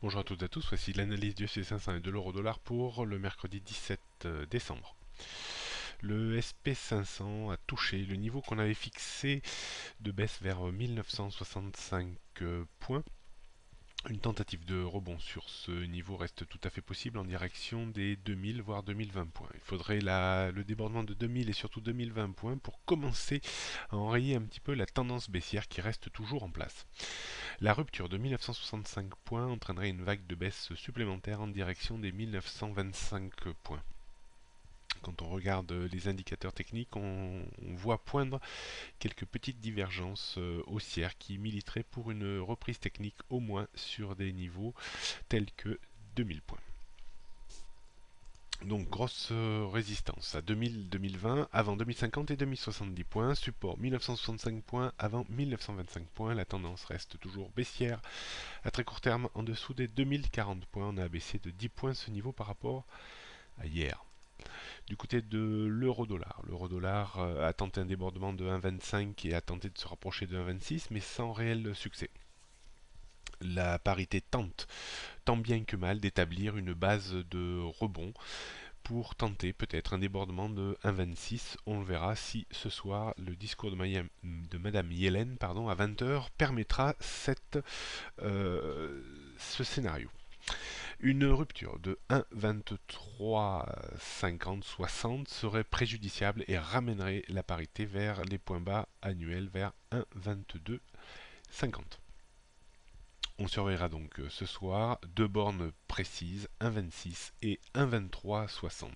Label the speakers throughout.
Speaker 1: Bonjour à toutes et à tous, voici l'analyse du FC500 et de l'euro-dollar pour le mercredi 17 décembre. Le SP500 a touché le niveau qu'on avait fixé de baisse vers 1965 points. Une tentative de rebond sur ce niveau reste tout à fait possible en direction des 2000 voire 2020 points. Il faudrait le débordement de 2000 et surtout 2020 points pour commencer à enrayer un petit peu la tendance baissière qui reste toujours en place. La rupture de 1965 points entraînerait une vague de baisse supplémentaire en direction des 1925 points. Quand on regarde les indicateurs techniques, on voit poindre quelques petites divergences haussières qui militeraient pour une reprise technique au moins sur des niveaux tels que 2000 points. Donc grosse résistance à 2000-2020 avant 2050 et 2070 points, support 1965 points avant 1925 points, la tendance reste toujours baissière. À très court terme, en dessous des 2040 points, on a baissé de 10 points ce niveau par rapport à hier. Du côté de l'euro-dollar a tenté un débordement de 1,25 et a tenté de se rapprocher de 1,26 mais sans réel succès. La parité tente, tant bien que mal, d'établir une base de rebond pour tenter peut-être un débordement de 1,26. On le verra si ce soir le discours de Madame Yellen à 20h permettra ce scénario. Une rupture de 1,2350-60 serait préjudiciable et ramènerait la parité vers les points bas annuels vers 1,2250. On surveillera donc ce soir deux bornes précises, 1,26 et 1,2360.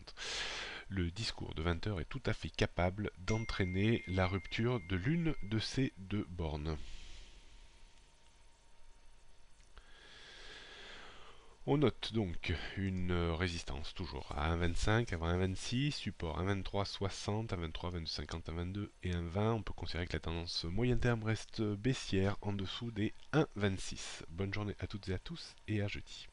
Speaker 1: Le discours de 20h est tout à fait capable d'entraîner la rupture de l'une de ces deux bornes. On note donc une résistance toujours à 1,25 avant 1,26, support 1,2360, 1,23, 1,50, 1,22 et 1,20. On peut considérer que la tendance moyen terme reste baissière en dessous des 1,26. Bonne journée à toutes et à tous et à jeudi.